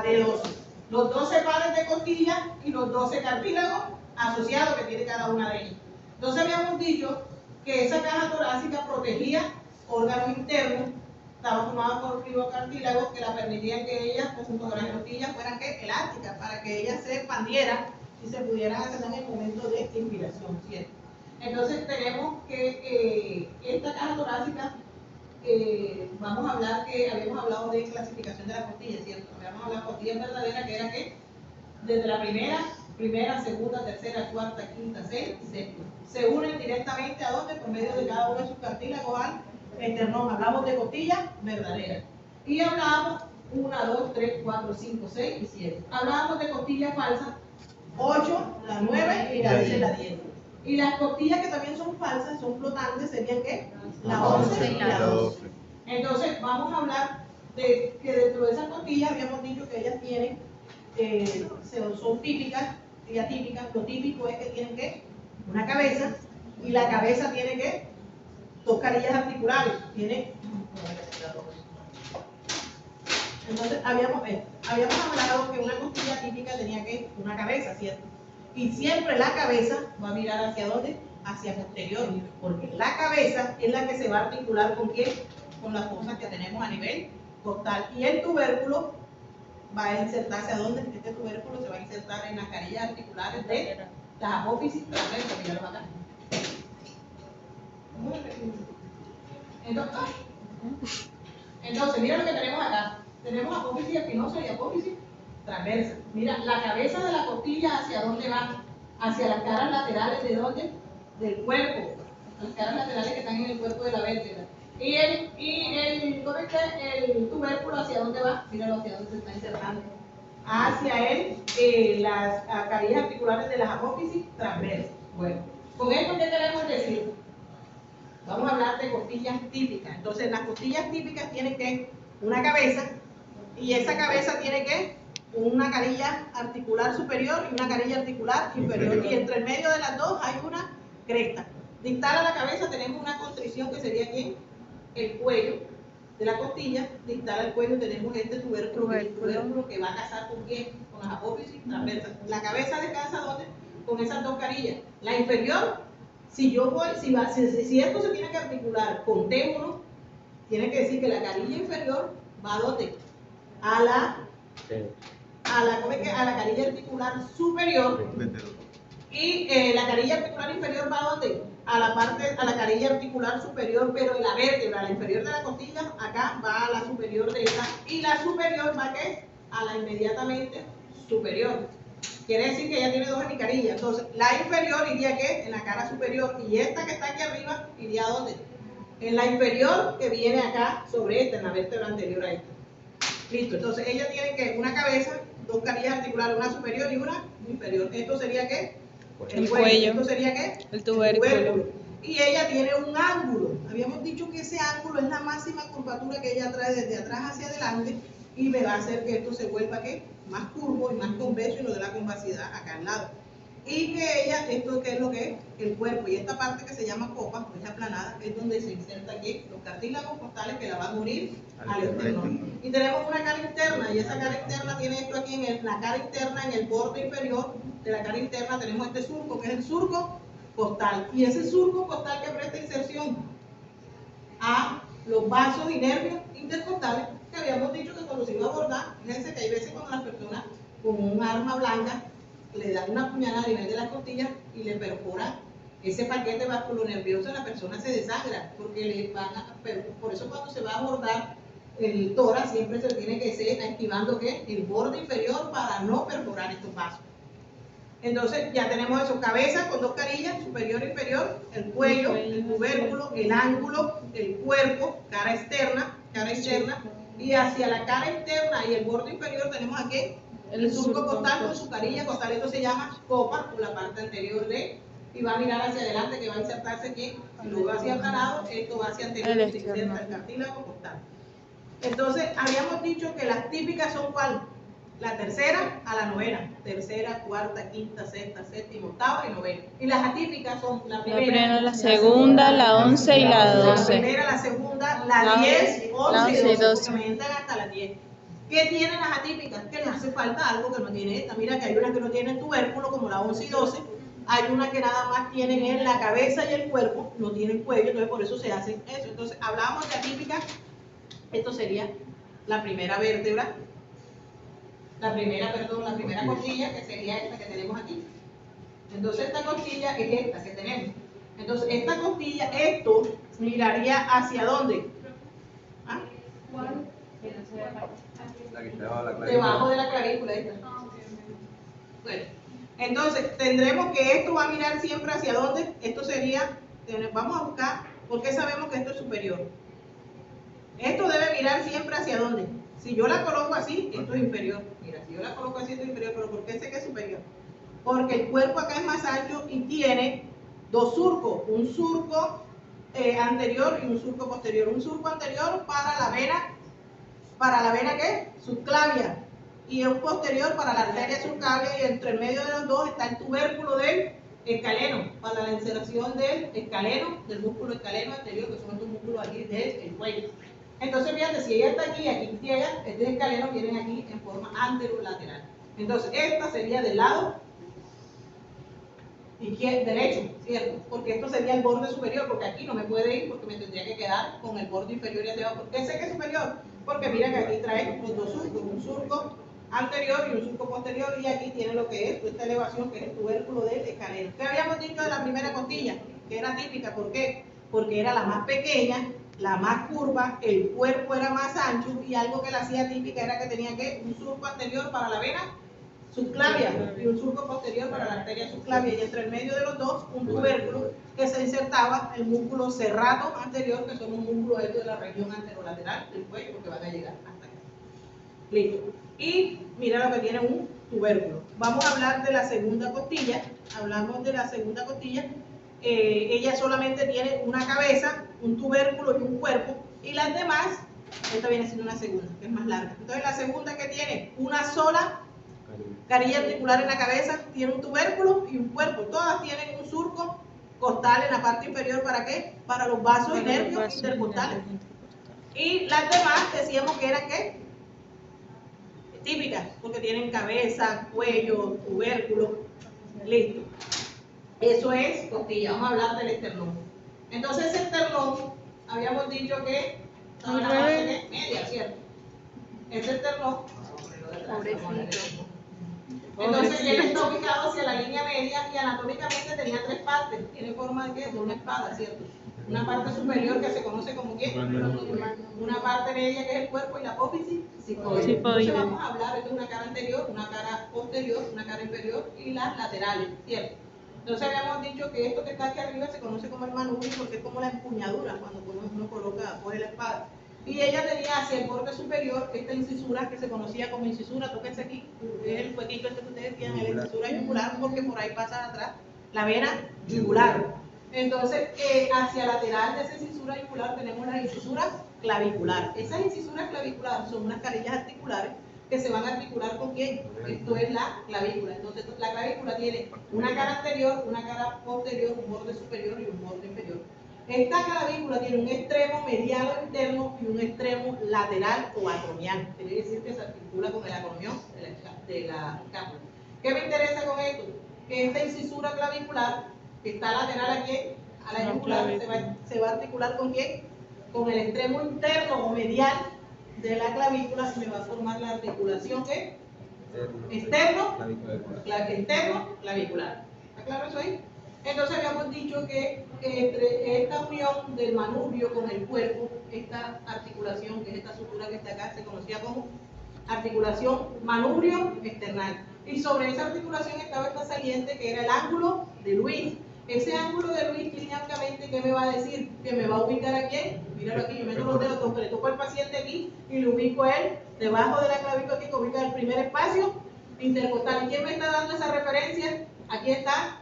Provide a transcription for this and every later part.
de los 12 pares de costillas y los 12 cartílagos asociados que tiene cada una de ellas. Entonces habíamos dicho que esa caja torácica protegía órganos internos, estaba formada por fibrocartílagos que la permitían que ellas, junto con las costillas, fueran elásticas para que ellas se expandieran y se pudieran hacer en el momento de inspiración, ¿cierto? Entonces tenemos que esta caja torácica, vamos a hablar que habíamos hablado de clasificación de las costillas, ¿cierto? Habíamos hablado de costillas verdaderas, que era que desde la primera, segunda, tercera, cuarta, quinta, sexta y séptima. Se unen directamente a dónde, por medio de cada uno de sus cartílagos al esternón. Hablamos de costillas verdaderas. Y hablábamos 1, 2, 3, 4, 5, 6 y 7. Hablábamos de costillas falsas, 8, la 9 y la 10. Y las costillas que también son falsas, son flotantes, serían ¿qué? La 11 y la 12. Entonces, vamos a hablar de que dentro de esas costillas habíamos dicho que ellas tienen, son típicas y atípicas. Lo típico es que tienen ¿qué? Una cabeza, y la cabeza tiene ¿qué? 2 carillas articulares. Tiene. Entonces, habíamos hablado que una costilla típica tenía ¿qué? Una cabeza, ¿cierto? Y siempre la cabeza va a mirar hacia dónde, hacia posterior, porque la cabeza es la que se va a articular con ¿quién? Con las cosas que tenemos a nivel costal. Y el tubérculo va a insertarse ¿a dónde? Este tubérculo se va a insertar en las carillas articulares de las apófisis transversas, míralo acá. Entonces, mira lo que tenemos acá. Tenemos apófisis espinosa y apófisis transversa. Mira, la cabeza de la costilla, ¿hacia dónde va? Hacia las caras laterales ¿de dónde? Del cuerpo. Las caras laterales que están en el cuerpo de la vértebra. Y el tubérculo, ¿hacia dónde va? Míralo hacia dónde se está insertando. Hacia las carillas articulares de las apófisis transversas. Bueno, con esto, ¿qué queremos decir? Vamos a hablar de costillas típicas. Entonces, las costillas típicas tienen que una cabeza, y esa cabeza tiene que una carilla articular superior y una carilla articular inferior. Y entre el medio de las dos hay una cresta. Distal a la cabeza tenemos una constricción que sería aquí el cuello de la costilla. Distal al cuello tenemos este tubérculo que va a casar con quién, con las apófisis transversas. La cabeza descansa ¿dónde? Con esas 2 carillas. La inferior, si esto se tiene que articular con T1, tiene que decir que la carilla inferior va ¿a dónde? A la carilla articular superior. Y la carilla articular inferior va ¿a dónde? A la carilla articular superior, pero en la vértebra, la inferior de la costilla, acá va a la superior de esa. Y la superior va ¿qué? A la inmediatamente superior. Quiere decir que ella tiene 2 hemicarillas. Entonces, la inferior iría ¿qué? En la cara superior. Y esta que está aquí arriba iría ¿a dónde? En la inferior, que viene acá sobre esta, en la vértebra anterior a esta. Listo. Entonces, ella tiene que una cabeza, 2 carillas articulares, una superior y una inferior. ¿Esto sería qué? El cuello. ¿Esto sería qué? El tubérculo. Y ella tiene un ángulo. Habíamos dicho que ese ángulo es la máxima curvatura que ella trae desde atrás hacia adelante y me va a hacer que esto se vuelva ¿qué? Más curvo y más convexo y nos dé la convacidad acá al lado. Y que ella, esto que es lo que es el cuerpo, y esta parte que se llama copa, que es aplanada, es donde se inserta aquí los cartílagos costales que la van a unir al esternón. Y tenemos una cara interna, y esa cara interna tiene esto aquí en la cara interna, en el borde inferior de la cara interna tenemos este surco, que es el surco costal. Y ese surco costal que presta inserción a los vasos y nervios intercostales, que habíamos dicho que cuando se iba a abordar, fíjense que hay veces cuando las personas con un arma blanca le dan una puñalada a nivel de las costillas y le perfora ese paquete vasculonervioso, la persona se desangra, porque le van a, por eso cuando se va a abordar el tórax siempre se tiene que ser esquivando ¿qué? El borde inferior para no perforar estos vasos. Entonces ya tenemos eso, cabeza con 2 carillas, superior e inferior, el cuello, el tubérculo, el ángulo, el cuerpo, cara externa, y hacia la cara externa y el borde inferior tenemos aquí el surco costal con su carilla costal. Esto se llama copa, por la parte anterior de, y va a mirar hacia adelante, que va a insertarse aquí. Si lo va hacia el lado, esto va hacia anterior, se inserta el cartílago costal. Entonces habíamos dicho que las típicas son ¿cuál? La tercera a la novena, tercera, cuarta, quinta, sexta, séptima, octava y novena. Y las atípicas son la primera, la segunda, la 11 y la 12. La primera, la segunda, la 10, 11 y 12, porque me entran hasta las 10. ¿Qué tienen las atípicas? Que falta algo que no tiene esta. Mira que hay unas que no tienen tubérculo, como la 11 y 12. Hay unas que nada más tienen en la cabeza y el cuerpo, no tienen cuello, entonces por eso se hacen eso. Entonces, hablábamos de atípica, esto sería la primera vértebra, la primera costilla, que sería esta que tenemos aquí. Entonces, esta costilla es esta que tenemos. Entonces, esta costilla, esto miraría hacia dónde. ¿Ah? Debajo de la clavícula. Bueno, entonces tendremos que esto va a mirar siempre hacia dónde. Esto sería, vamos a buscar, porque sabemos que esto es superior. Esto debe mirar siempre hacia dónde. Si yo la coloco así, esto es inferior. Mira, si yo la coloco así, esto es inferior. ¿Pero por qué sé que es superior? Porque el cuerpo acá es más ancho y tiene dos surcos. Un surco anterior y un surco posterior. Un surco anterior para la vena ¿qué? Subclavia. Y un posterior para la arteria subclavia, y entre el medio de los dos está el tubérculo del escaleno, para la enceración del escaleno, del músculo escaleno anterior, que son estos músculos aquí del cuello. Entonces, fíjate, si ella está aquí, aquí llega, este escaleno vienen aquí en forma anterolateral. Entonces, esta sería del lado derecho, ¿cierto? Porque esto sería el borde superior, porque aquí no me puede ir, porque me tendría que quedar con el borde inferior y hacia abajo. ¿Por qué sé que es superior? Porque mira que aquí trae los dos surcos, un surco anterior y un surco posterior, y aquí tiene lo que es esta elevación, que es el tubérculo del escaleno. ¿Qué habíamos dicho de la primera costilla? Que era típica. ¿Por qué? Porque era la más pequeña, la más curva, el cuerpo era más ancho, y algo que la hacía típica era que tenía que un surco anterior para la vena subclavia y un surco posterior para la arteria subclavia, y entre el medio de los dos un tubérculo que se insertaba el músculo serrato anterior, que son un músculo de la región anterolateral del cuello, porque van a llegar hasta acá. Listo. Y mira lo que tiene un tubérculo. Vamos a hablar de la segunda costilla. Hablamos de la segunda costilla. Ella solamente tiene una cabeza, un tubérculo y un cuerpo, y las demás, esta viene siendo una segunda, que es más larga. Entonces, la segunda, que tiene una sola carilla articular en la cabeza, tiene un tubérculo y un cuerpo. Todas tienen un surco costal en la parte inferior. ¿Para qué? Para los vasos y nervios intercostales. Y las demás decíamos que eran ¿qué? Típicas, porque tienen cabeza, cuello, tubérculo. Listo. Eso es costilla. Vamos a hablar del esternón. Entonces, ese esternón, habíamos dicho que estaba en la parte media, ¿cierto? Ese esternón, entonces él está ubicado hacia la línea media, y anatómicamente tenía tres partes. Tiene forma de una espada, ¿cierto? Una parte superior que se conoce como ¿qué? Una parte media, que es el cuerpo, y la apófisis cifoide. Entonces vamos a hablar, esto es una cara anterior, una cara posterior, una cara inferior y las laterales, ¿cierto? Entonces habíamos dicho que esto que está aquí arriba se conoce como el manubrio, porque es como la empuñadura cuando uno coloca, coge la espada. Y ella tenía hacia el borde superior esta incisura que se conocía como incisura, tóquense aquí, es el huequito este que ustedes tienen, la incisura yugular, porque por ahí pasa atrás la vena yugular. Entonces, hacia lateral de esa incisura yugular tenemos las incisuras claviculares. Esas incisuras claviculares son unas carillas articulares que se van a articular ¿con quién? Esto es la clavícula. Entonces, la clavícula tiene una cara anterior, una cara posterior, un borde superior y un borde inferior. Esta clavícula tiene un extremo mediano interno y un extremo lateral o acromial. Quiere decir que se articula con el acromión de la escápula. ¿Qué me interesa con esto? Que esta incisura clavicular, que está lateral aquí, a la yugular, se va a articular ¿con quién? Con el extremo interno o medial de la clavícula, se me va a formar la articulación ¿qué? Externo clavicular. ¿Está claro eso ahí? Entonces habíamos dicho que entre esta unión del manubrio con el cuerpo, esta articulación, que es esta sutura que está acá, se conocía como articulación manubrio external. Y sobre esa articulación estaba esta saliente, que era el ángulo de Luis. Ese ángulo de Luis, clínicamente, ¿qué me va a decir? Que me va a ubicar aquí. Míralo aquí, yo meto los dedos, le toco al paciente aquí y lo ubico a él debajo de la clavícula, aquí, que ubica el primer espacio intercostal. ¿Y quién me está dando esa referencia? Aquí está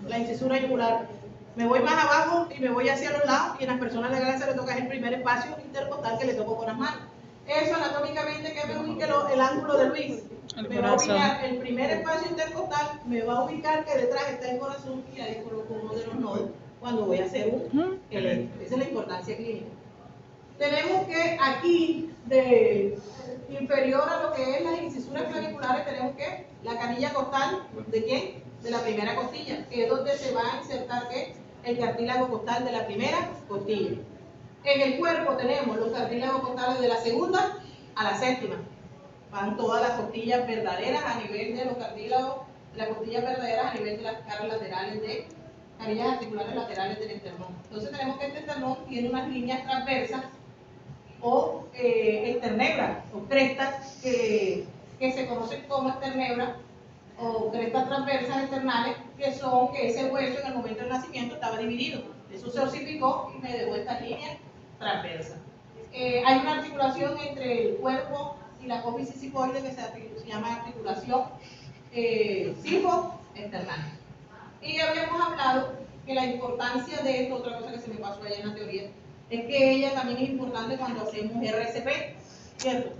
la incisura yugular. Me voy más abajo y me voy hacia los lados, y en las personas legales se le toca el primer espacio intercostal, que le toco con las manos. Eso anatómicamente, que me ubique el ángulo de Luis. Me va a ubicar el primer espacio intercostal, me va a ubicar que detrás está el corazón, y ahí coloco uno de los nodos cuando voy a hacer un electro. Esa es la importancia clínica. Tenemos que aquí, de inferior a lo que es las incisuras claviculares, ¿qué? La canilla costal, ¿de quién? De la primera costilla, que es donde se va a insertar, ¿qué? El cartílago costal de la primera costilla. En el cuerpo tenemos los cartílagos costales de la segunda a la séptima. Van todas las costillas verdaderas a nivel de los cartílagos, de las costillas verdaderas a nivel de las caras laterales de canillas articulares laterales del esternón. Entonces tenemos que este esternón tiene unas líneas transversas o esternebras o crestas que se conocen como esternebras o crestas transversas externales, que son que ese hueso en el momento del nacimiento estaba dividido. Eso se osificó y me dejó estas líneas transversas. Hay una articulación entre el cuerpo y la apófisis cifoide que se llama articulación cifoesternal. Y habíamos hablado que la importancia de esto, otra cosa que se me pasó allá en la teoría, es que ella también es importante cuando hacemos RCP, ¿cierto?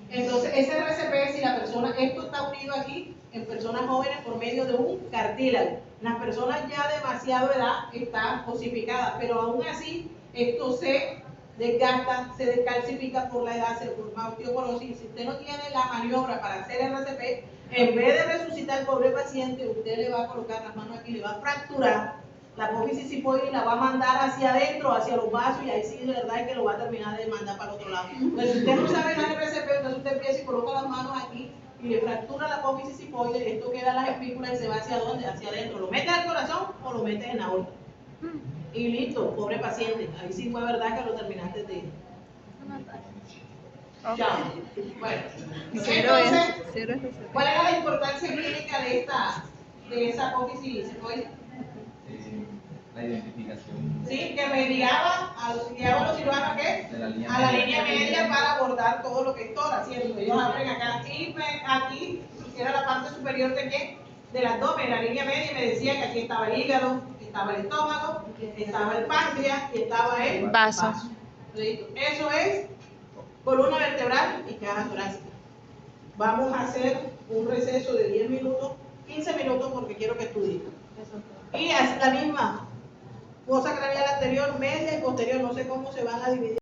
Entonces, ese RCP, si la persona, esto está unido aquí en personas jóvenes por medio de un cartílago. Las personas ya de demasiada edad están osificadas, pero aún así, esto se desgasta, se descalcifica por la edad, se forma osteoporosis. Si usted no tiene la maniobra para hacer RCP, en vez de resucitar al pobre paciente, usted le va a colocar las manos aquí, le va a fracturar la apófisis cifoide y la va a mandar hacia adentro, hacia los vasos, y ahí sí de verdad es que lo va a terminar de mandar para el otro lado. Entonces, si usted no sabe dar RCP, entonces usted empieza y coloca las manos aquí y le fractura la apófisis cifoide, esto queda en las espículas y se va hacia dónde, hacia adentro. ¿Lo metes al corazón o lo metes en la aorta? Y listo, pobre paciente. Ahí sí fue verdad que lo terminaste de... Chao. Bueno, entonces, ¿cuál era la importancia clínica de esa apófisis cifoide? La identificación. Sí, que me guiaba a los cirujanos, ¿qué? A la línea media para abordar todo lo que es tórax, ¿cierto? Ellos abren acá y aquí, que era la parte superior de qué? Del abdomen, la línea media, y me decía que aquí estaba el hígado, estaba el estómago, estaba el páncreas y estaba el Vaso. Eso es columna vertebral y caja torácica. Vamos a hacer un receso de 10 minutos, 15 minutos porque quiero que estudien. Y es la misma fosa craneal anterior, media y posterior, no sé cómo se van a dividir.